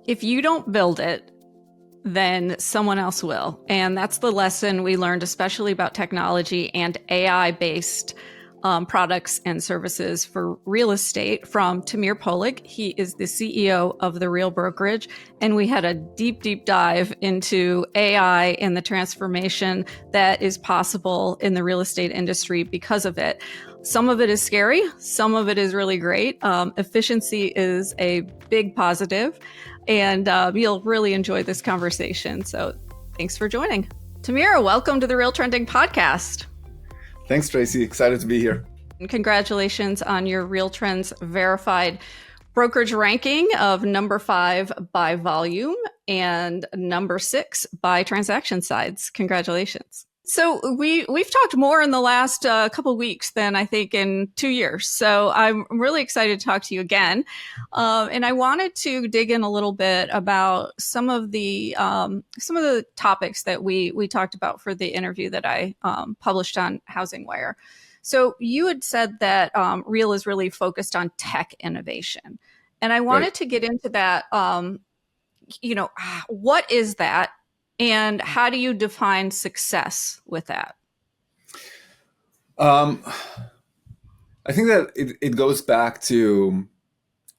If you don't build it, then someone else will. And that's the lesson we learned, especially about technology and AI-based products and services for real estate from Tamir Poleg. He is the CEO of the Real Brokerage. And we had a deep, deep dive into AI and the transformation that is possible in the real estate industry because of it. Some of it is scary. Some of it is really great. Efficiency is a big positive, and you'll really enjoy this conversation. So thanks for joining. Tamir, welcome to the RealTrending podcast. Thanks, Tracey. Excited to be here. And congratulations on your RealTrends verified brokerage ranking of number 5 by volume and number 6 by transaction sides. Congratulations. So we've talked more in the last couple of weeks than I think in 2 years. So I'm really excited to talk to you again. And I wanted to dig in a little bit about some of the topics that we talked about for the interview that I published on HousingWire. So you had said that Real is really focused on tech innovation. And I wanted to get into that. What is that? And how do you define success with that? I think that it goes back to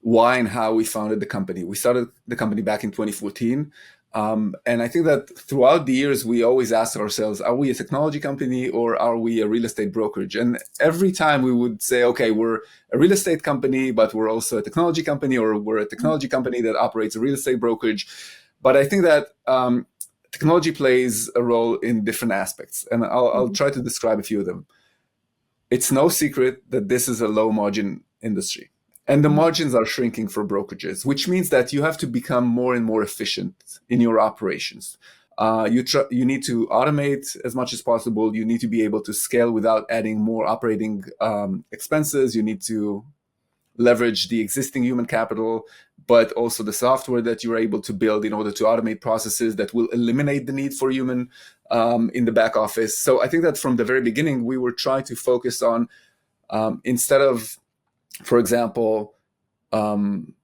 why and how we founded the company. We started the company back in 2014. And I think that throughout the years, we always asked ourselves, are we a technology company or are we a real estate brokerage? And every time we would say, okay, we're a real estate company, but we're also a technology company, or we're a technology company that operates a real estate brokerage. But I think that technology plays a role in different aspects, and I'll try to describe a few of them. It's no secret that this is a low margin industry, and the margins are shrinking for brokerages, which means that you have to become more and more efficient in your operations. You need to automate as much as possible. You need to be able to scale without adding more operating expenses. You need to leverage the existing human capital, but also the software that you're able to build in order to automate processes that will eliminate the need for human in the back office. So I think that from the very beginning, we were trying to focus on, instead of, for example,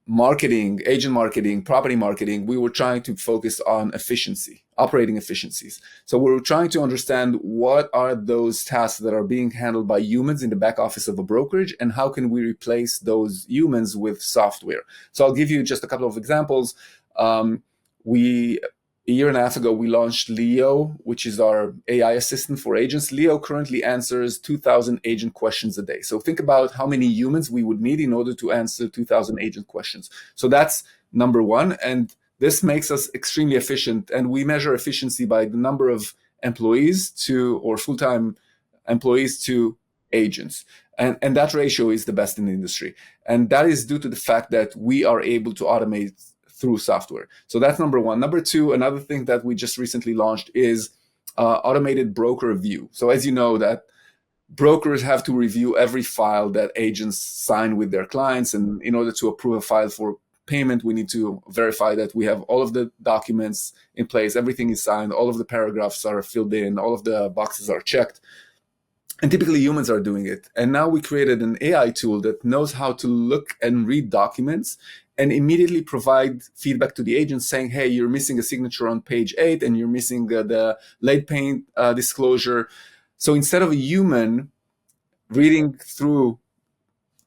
marketing, agent marketing, property marketing, we were trying to focus on efficiency, operating efficiencies. So we were trying to understand what are those tasks that are being handled by humans in the back office of a brokerage, and how can we replace those humans with software. So I'll give you just a couple of examples. A year and a half ago, we launched Leo, which is our AI assistant for agents. Leo currently answers 2,000 agent questions a day. So think about how many humans we would need in order to answer 2,000 agent questions. So that's number one. And this makes us extremely efficient. And we measure efficiency by the number of employees or full-time employees to agents. And that ratio is the best in the industry. And that is due to the fact that we are able to automate through software. So that's number one. Number two, another thing that we just recently launched is automated broker review. So as you know, that brokers have to review every file that agents sign with their clients. And in order to approve a file for payment, we need to verify that we have all of the documents in place. Everything is signed. All of the paragraphs are filled in. All of the boxes are checked. And typically humans are doing it. And now we created an AI tool that knows how to look and read documents and immediately provide feedback to the agent saying, hey, you're missing a signature on page 8 and you're missing the late payment disclosure. So instead of a human reading through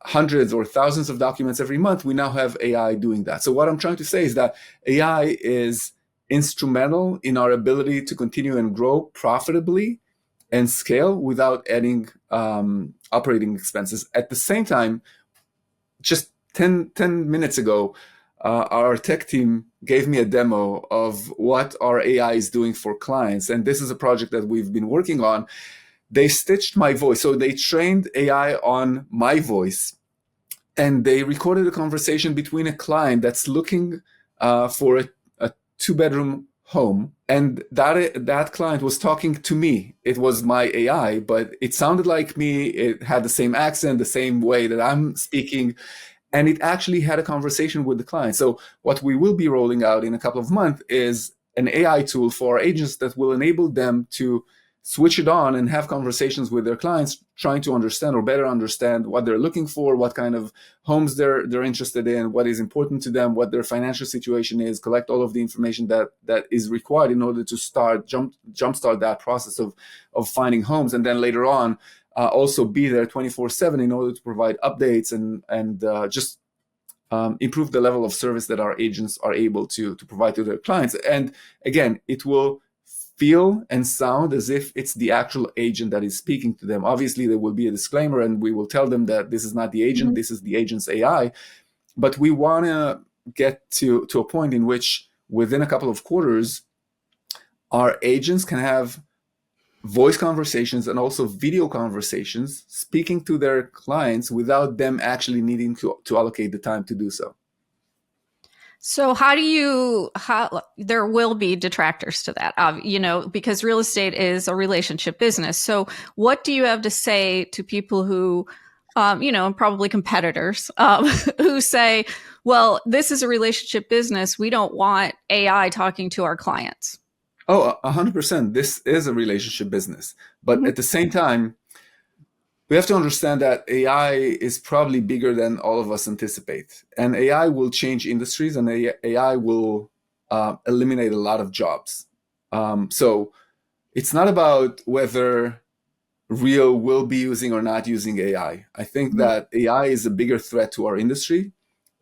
hundreds or thousands of documents every month, we now have AI doing that. So what I'm trying to say is that AI is instrumental in our ability to continue and grow profitably and scale without adding operating expenses. At the same time, just 10 minutes ago, our tech team gave me a demo of what our AI is doing for clients. And this is a project that we've been working on. They stitched my voice. So they trained AI on my voice. And they recorded a conversation between a client that's looking for a 2-bedroom home. And that client was talking to me. It was my AI, but it sounded like me. It had the same accent, the same way that I'm speaking. And it actually had a conversation with the client. So what we will be rolling out in a couple of months is an AI tool for our agents that will enable them to switch it on and have conversations with their clients, trying to understand or better understand what they're looking for, what kind of homes they're interested in, what is important to them, what their financial situation is, collect all of the information that is required in order to jumpstart that process of finding homes. And then later on, also be there 24/7 in order to provide updates and just improve the level of service that our agents are able to provide to their clients. And again, it will feel and sound as if it's the actual agent that is speaking to them. Obviously, there will be a disclaimer, and we will tell them that this is not the agent, this is the agent's AI. But we want to get to a point in which within a couple of quarters, our agents can have voice conversations and also video conversations speaking to their clients without them actually needing to allocate the time to do so. So there will be detractors to that, because real estate is a relationship business. So what do you have to say to people who, and probably competitors, who say, well, this is a relationship business. We don't want AI talking to our clients. Oh, 100%. This is a relationship business. But at the same time, we have to understand that AI is probably bigger than all of us anticipate. And AI will change industries, and AI will eliminate a lot of jobs. So it's not about whether Real will be using or not using AI. I think that AI is a bigger threat to our industry.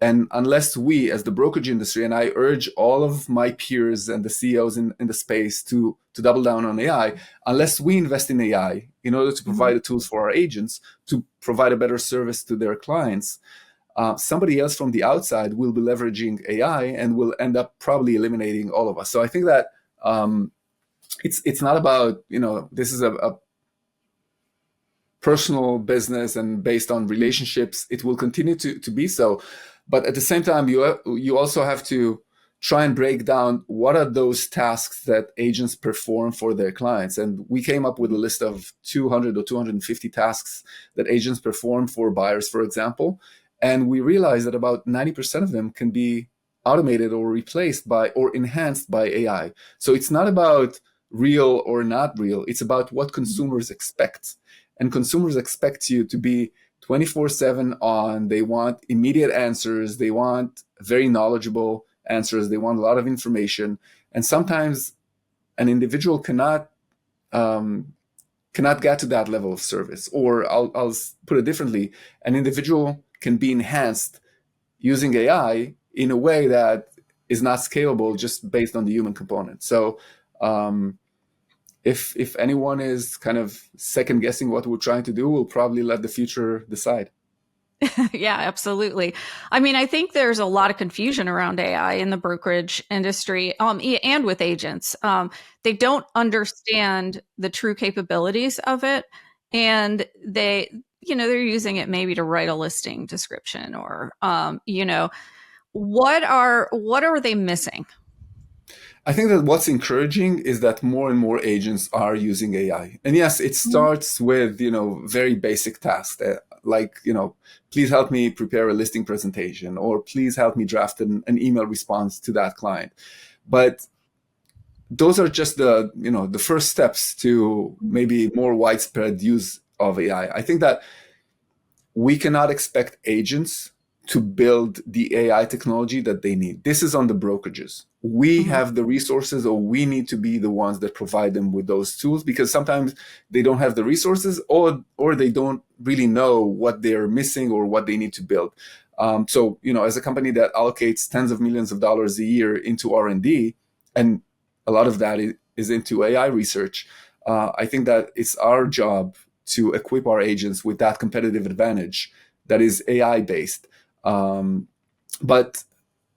And unless we, as the brokerage industry, and I urge all of my peers and the CEOs in the space to double down on AI, unless we invest in AI in order to provide the tools for our agents to provide a better service to their clients, somebody else from the outside will be leveraging AI and will end up probably eliminating all of us. So I think that it's not about, this is a personal business and based on relationships. It will continue to be so. But at the same time, you also have to try and break down what are those tasks that agents perform for their clients. And we came up with a list of 200 or 250 tasks that agents perform for buyers, for example. And we realized that about 90% of them can be automated or replaced by or enhanced by AI. So it's not about real or not real. It's about what consumers expect. And consumers expect you to be 24/7 on. They want immediate answers. They want very knowledgeable answers. They want a lot of information. And sometimes an individual cannot get to that level of service. Or I'll put it differently, an individual can be enhanced using AI in a way that is not scalable just based on the human component. So if anyone is kind of second guessing what we're trying to do, we'll probably let the future decide. Yeah, absolutely. I mean, I think there's a lot of confusion around AI in the brokerage industry, and with agents. They don't understand the true capabilities of it, and they're using it maybe to write a listing description or, what are they missing? I think that what's encouraging is that more and more agents are using AI. And yes, it starts with, very basic tasks like, please help me prepare a listing presentation, or please help me draft an email response to that client. But those are just the first steps to maybe more widespread use of AI. I think that we cannot expect agents to build the AI technology that they need. This is on the brokerages. We have the resources, or we need to be the ones that provide them with those tools, because sometimes they don't have the resources, or they don't really know what they're missing or what they need to build. So, as a company that allocates tens of millions of dollars a year into R&D, and a lot of that is into AI research, I think that it's our job to equip our agents with that competitive advantage that is AI based. But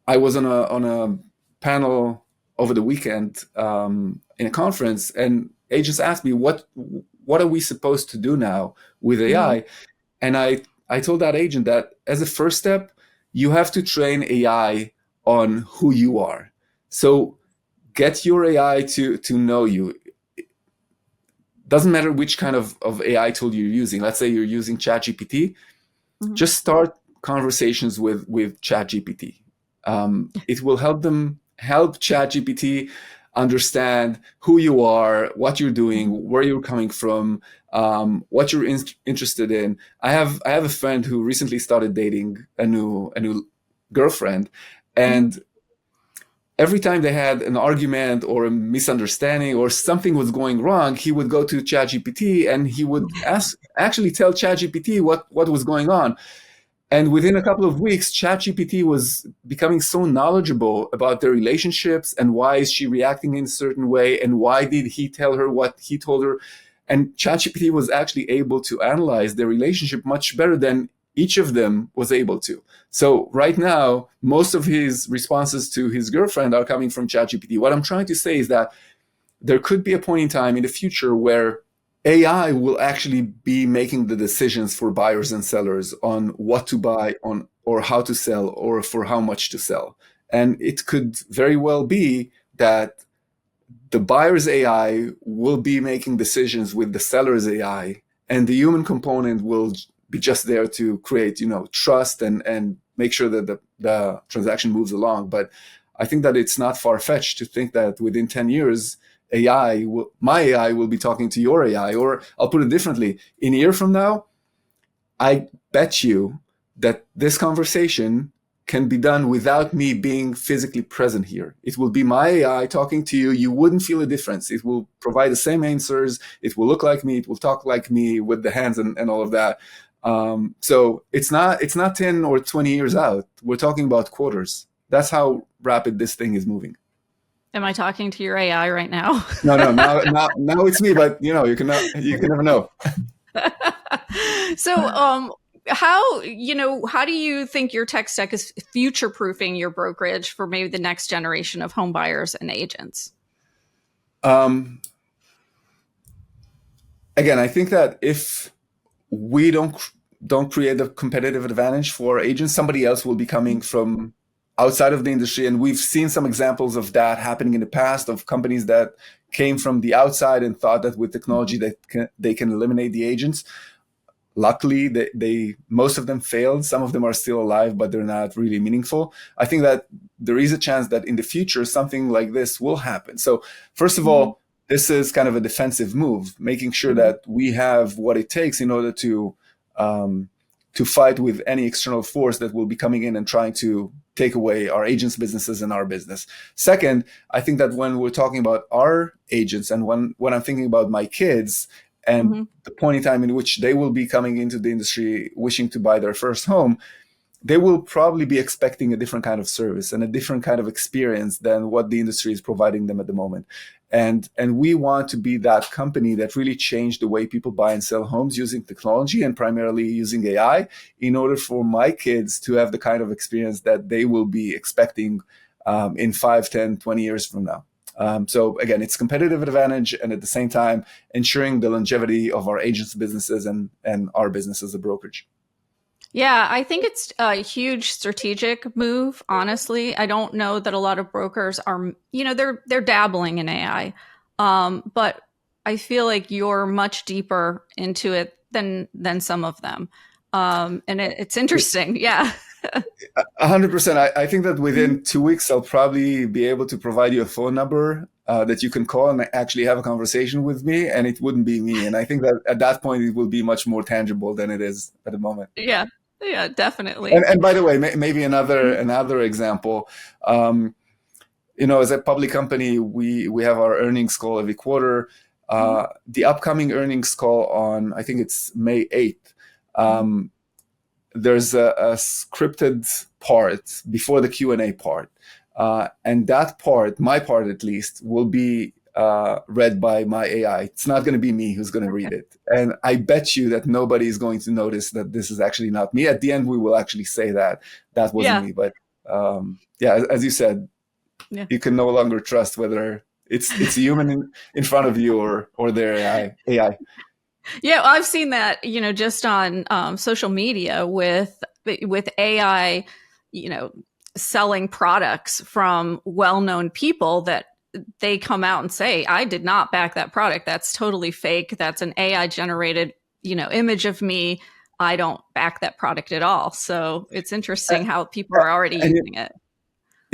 I was on a panel over the weekend in a conference, and agents asked me, what are we supposed to do now with AI? And I told that agent that as a first step, you have to train AI on who you are. So get your AI to know you. Doesn't matter which kind of AI tool you're using. Let's say you're using ChatGPT. Just start conversations with ChatGPT. It will help ChatGPT understand who you are, what you're doing, where you're coming from, what you're interested in. I have a friend who recently started dating a new girlfriend, and every time they had an argument or a misunderstanding or something was going wrong, he would go to ChatGPT and he would actually tell ChatGPT what was going on. And within a couple of weeks, ChatGPT was becoming so knowledgeable about their relationships and why is she reacting in a certain way and why did he tell her what he told her. And ChatGPT was actually able to analyze their relationship much better than each of them was able to. So right now, most of his responses to his girlfriend are coming from ChatGPT. What I'm trying to say is that there could be a point in time in the future where AI will actually be making the decisions for buyers and sellers on what to buy on or how to sell or for how much to sell. And it could very well be that the buyer's AI will be making decisions with the seller's AI, and the human component will be just there to create, trust and make sure that the transaction moves along. But I think that it's not far-fetched to think that within 10 years, my AI will be talking to your AI, or I'll put it differently. In a year from now, I bet you that this conversation can be done without me being physically present here. It will be my AI talking to you. You wouldn't feel a difference. It will provide the same answers. It will look like me. It will talk like me with the hands and all of that. So it's not 10 or 20 years out. We're talking about quarters. That's how rapid this thing is moving. Am I talking to your AI right now? No. Now it's me, but you can never know. So, how do you think your tech stack is future proofing your brokerage for maybe the next generation of home buyers and agents? Again, I think that if we don't create a competitive advantage for agents, somebody else will be coming from outside of the industry. And we've seen some examples of that happening in the past, of companies that came from the outside and thought that with technology they can eliminate the agents. Luckily, most of them failed. Some of them are still alive, but they're not really meaningful. I think that there is a chance that in the future, something like this will happen. So first of all, this is kind of a defensive move, making sure that we have what it takes in order to fight with any external force that will be coming in and trying to take away our agents' businesses and our business. Second, I think that when we're talking about our agents and when I'm thinking about my kids and the point in time in which they will be coming into the industry wishing to buy their first home, they will probably be expecting a different kind of service and a different kind of experience than what the industry is providing them at the moment. And we want to be that company that really changed the way people buy and sell homes using technology and primarily using AI in order for my kids to have the kind of experience that they will be expecting in 5, 10, 20 years from now. So again, it's competitive advantage and at the same time ensuring the longevity of our agents' businesses and our business as a brokerage. Yeah, I think it's a huge strategic move, honestly. I don't know that a lot of brokers are, they're dabbling in AI. But I feel like you're much deeper into it than some of them. And it's interesting. Yeah. 100%. I think that within 2 weeks, I'll probably be able to provide you a phone number that you can call and actually have a conversation with me, and it wouldn't be me. And I think that at that point, it will be much more tangible than it is at the moment. Yeah, definitely. And by the way, maybe another example. As a public company, we have our earnings call every quarter. The upcoming earnings call on, I think it's May 8th. There's a scripted part before the Q&A part. And that part, my part at least, will be read by my AI. It's not going to be me who's going to read it. And I bet you that nobody is going to notice that this is actually not me. At the end, we will actually say that wasn't me. But as you said, you can no longer trust whether it's a human in front of you or their AI. Yeah, I've seen that, just on social media with AI, selling products from well-known people that they come out and say, I did not back that product. That's totally fake. That's an AI generated, image of me. I don't back that product at all. So it's interesting how people are already using it.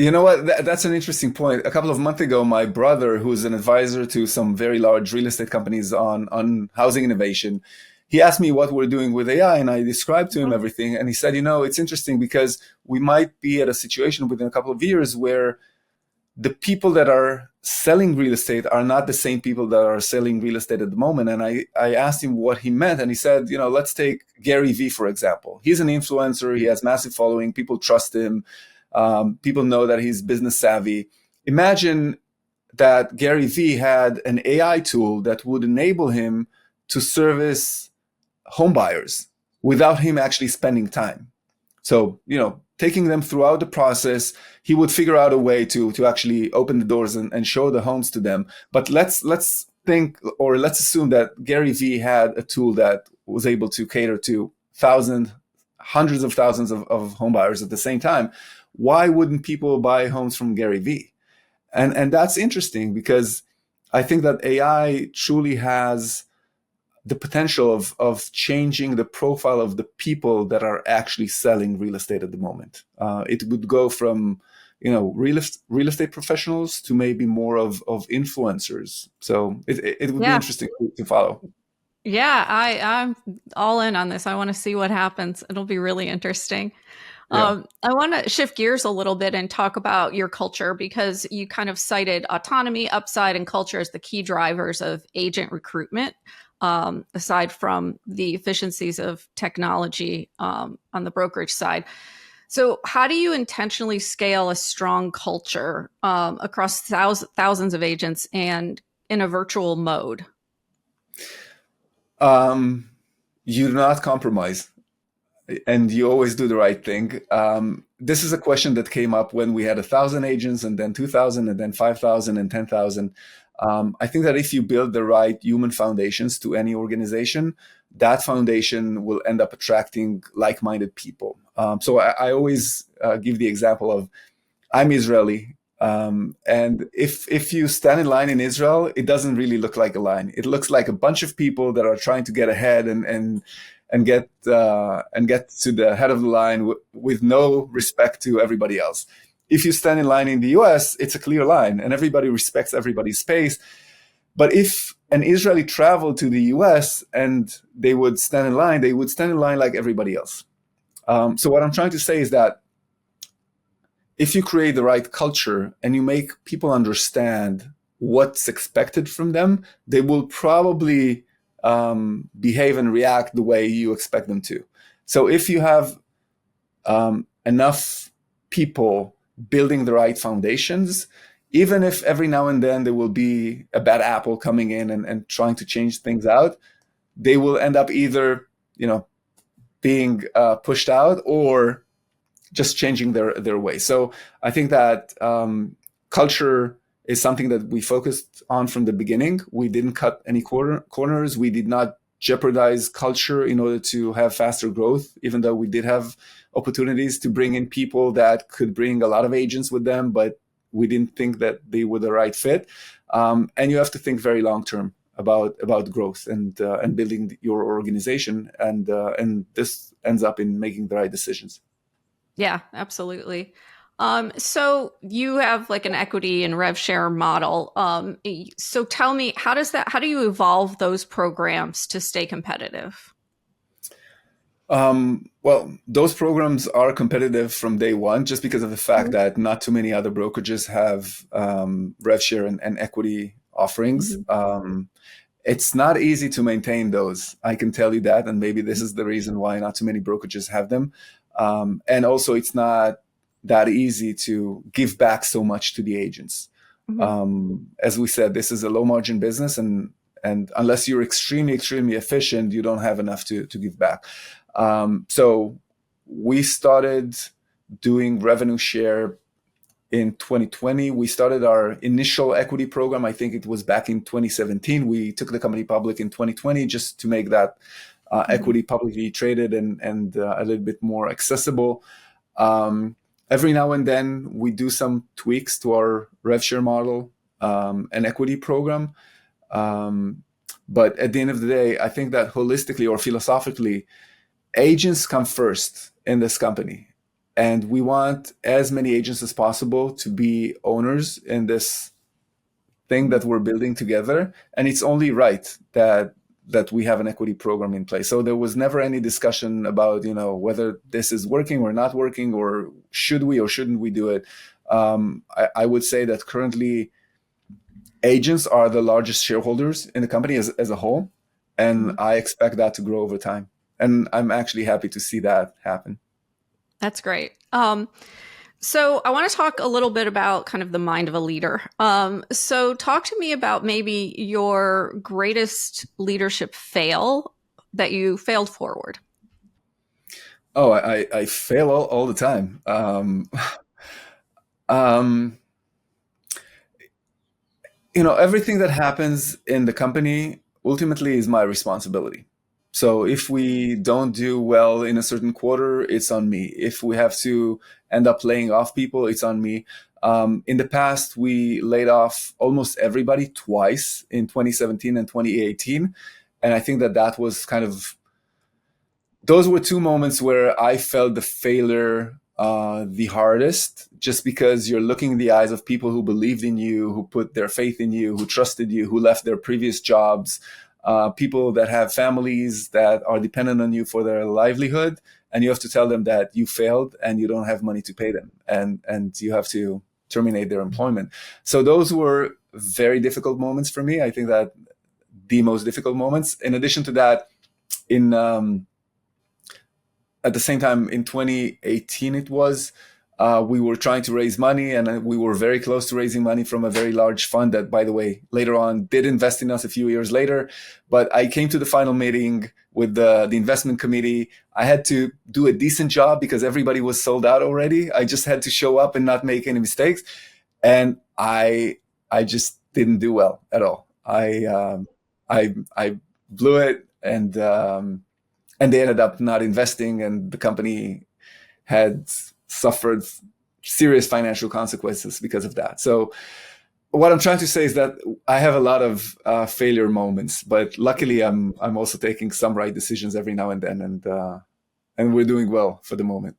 You know what? That's an interesting point. A couple of months ago, my brother, who's an advisor to some very large real estate companies on housing innovation, he asked me what we're doing with AI, and I described to him Mhm. everything. And he said, it's interesting because we might be at a situation within a couple of years where the people that are selling real estate are not the same people that are selling real estate at the moment. And I asked him what he meant. And he said, let's take Gary Vee, for example. He's an influencer. He has massive following. People trust him. People know that he's business savvy. Imagine that Gary Vee had an AI tool that would enable him to service home buyers without him actually spending time. So, taking them throughout the process, he would figure out a way to actually open the doors and show the homes to them. But let's think, or let's assume that Gary Vee had a tool that was able to cater to thousands, hundreds of thousands of home buyers at the same time. Why wouldn't people buy homes from Gary Vee? And that's interesting because I think that AI truly has the potential of changing the profile of the people that are actually selling real estate at the moment. It would go from real estate professionals to maybe more of influencers. So it would be Yeah. interesting to follow. Yeah, I'm all in on this. I want to see what happens. It'll be really interesting. Yeah. I want to shift gears a little bit and talk about your culture because you kind of cited autonomy, upside, and culture as the key drivers of agent recruitment, aside from the efficiencies of technology on the brokerage side. So, how do you intentionally scale a strong culture across thousands of agents and in a virtual mode? Um, you do not compromise, and you always do the right thing. This is a question that came up when we had 1,000 agents, and then 2,000, and then 5,000, and 10,000. I think that if you build the right human foundations to any organization, that foundation will end up attracting like-minded people. So I always give the example of I'm Israeli. And if you stand in line in Israel, it doesn't really look like a line. It looks like a bunch of people that are trying to get ahead and get to the head of the line with no respect to everybody else. If you stand in line in the US, it's a clear line and everybody respects everybody's space. But if an Israeli traveled to the US and they would stand in line, they would stand in line like everybody else. So what I'm trying to say is that if you create the right culture and you make people understand what's expected from them, they will probably behave and react the way you expect them to. So if you have enough people building the right foundations, even if every now and then there will be a bad apple coming in and trying to change things out, they will end up either, being pushed out or just changing their way. So I think that culture is something that we focused on from the beginning. We didn't cut any corners. We did not jeopardize culture in order to have faster growth, even though we did have opportunities to bring in people that could bring a lot of agents with them, but we didn't think that they were the right fit. And you have to think very long term about growth and building your organization, and this ends up in making the right decisions. Yeah, absolutely. So you have like an equity and rev share model. So tell me, how do you evolve those programs to stay competitive? Well, those programs are competitive from day one, just because of the fact that not too many other brokerages have rev share and equity offerings. Mhm. It's not easy to maintain those. I can tell you that, and maybe this is the reason why not too many brokerages have them. And also, it's not that easy to give back so much to the agents. Mhm. As we said, this is a low margin business, and unless you're extremely efficient, you don't have enough to give back. So we started doing revenue share in 2020. We started our initial equity program. I think it was back in 2017. We took the company public in 2020 just to make that Mhm. equity publicly traded and a little bit more accessible. Every now and then we do some tweaks to our rev share model and equity program. But at the end of the day, I think that holistically or philosophically, agents come first in this company. And we want as many agents as possible to be owners in this thing that we're building together. And it's only right that we have an equity program in place. So there was never any discussion about, whether this is working or not working, or should we or shouldn't we do it. I would say that currently agents are the largest shareholders in the company as a whole. And I expect that to grow over time. And I'm actually happy to see that happen. That's great. So I want to talk a little bit about kind of the mind of a leader. So talk to me about maybe your greatest leadership fail that you failed forward. Oh, I fail all the time. Um, everything that happens in the company ultimately is my responsibility. So if we don't do well in a certain quarter, it's on me. If we have to end up laying off people, it's on me. In the past, we laid off almost everybody twice in 2017 and 2018. And I think that was those were two moments where I felt the failure the hardest, just because you're looking in the eyes of people who believed in you, who put their faith in you, who trusted you, who left their previous jobs, people that have families that are dependent on you for their livelihood. And you have to tell them that you failed and you don't have money to pay them, and you have to terminate their employment. So those were very difficult moments for me. I think that the most difficult moments. In addition to that, in at the same time, in 2018, we were trying to raise money, and we were very close to raising money from a very large fund that, by the way, later on did invest in us a few years later. But I came to the final meeting with the investment committee. I had to do a decent job because everybody was sold out already. I just had to show up and not make any mistakes. And I just didn't do well at all. I blew it, and they ended up not investing, and the company had suffered serious financial consequences because of that. So what I'm trying to say is that I have a lot of failure moments, but luckily I'm also taking some right decisions every now and then, and we're doing well for the moment.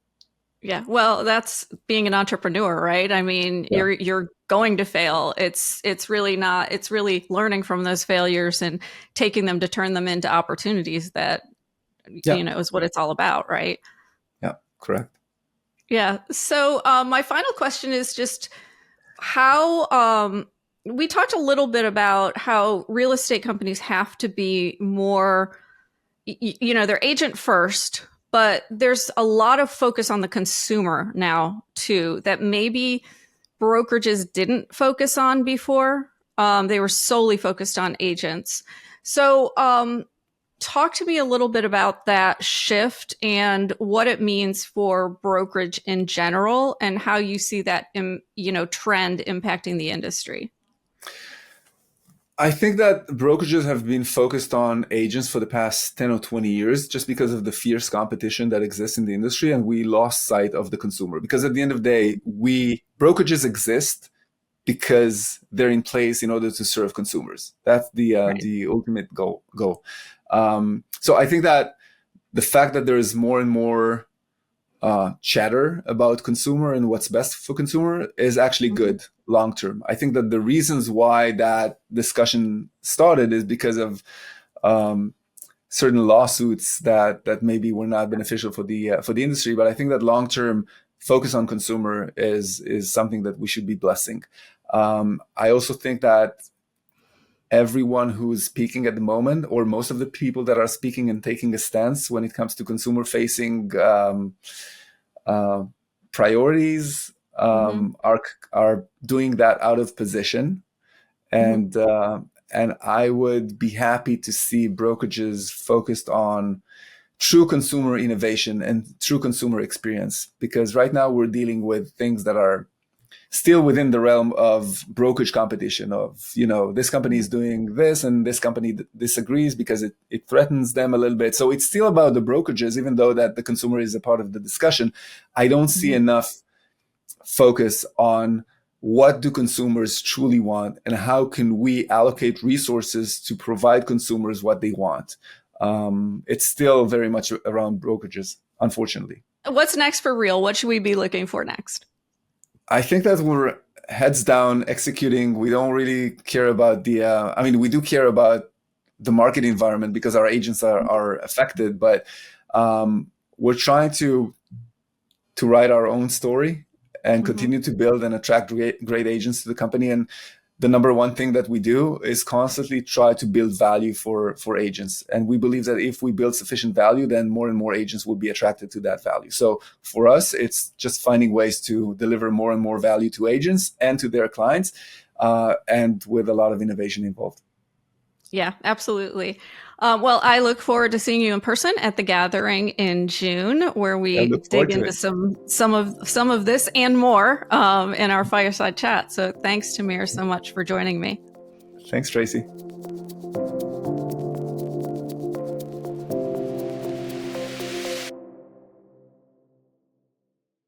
Yeah, well, that's being an entrepreneur, right? I mean, Yeah. you're going to fail. It's really not. It's really learning from those failures and taking them to turn them into opportunities that Yeah. is what it's all about, right? Yeah, correct. Yeah. So my final question is just how we talked a little bit about how real estate companies have to be more, they're agent first, but there's a lot of focus on the consumer now too that maybe brokerages didn't focus on before. They were solely focused on agents. So talk to me a little bit about that shift and what it means for brokerage in general and how you see that trend impacting the industry. I think that brokerages have been focused on agents for the past 10 or 20 years just because of the fierce competition that exists in the industry, and we lost sight of the consumer. Because at the end of the day, brokerages exist because they're in place in order to serve consumers. That's the ultimate goal. So I think that the fact that there is more and more chatter about consumer and what's best for consumer is actually good long term. I think that the reasons why that discussion started is because of certain lawsuits that maybe were not beneficial for the industry. But I think that long term focus on consumer is something that we should be blessing. I also think that everyone who's speaking at the moment, or most of the people that are speaking and taking a stance when it comes to consumer facing priorities, are doing that out of position. And I would be happy to see brokerages focused on true consumer innovation and true consumer experience, because right now we're dealing with things that are still within the realm of brokerage competition of, this company is doing this and this company disagrees because it threatens them a little bit. So it's still about the brokerages, even though that the consumer is a part of the discussion. I don't see enough focus on what do consumers truly want and how can we allocate resources to provide consumers what they want. It's still very much around brokerages, unfortunately. What's next for Real? What should we be looking for next? I think that we're heads down executing. We don't really care about I mean, we do care about the market environment because our agents are affected, but we're trying to write our own story and continue to build and attract great agents to the company. And the number one thing that we do is constantly try to build value for agents. And we believe that if we build sufficient value, then more and more agents will be attracted to that value. So for us, it's just finding ways to deliver more and more value to agents and to their clients, and with a lot of innovation involved. Yeah, absolutely. Well, I look forward to seeing you in person at the gathering in June, where I we look dig forward to into it. some of this and more in our fireside chat. So thanks, Tamir, so much for joining me. Thanks, Tracey.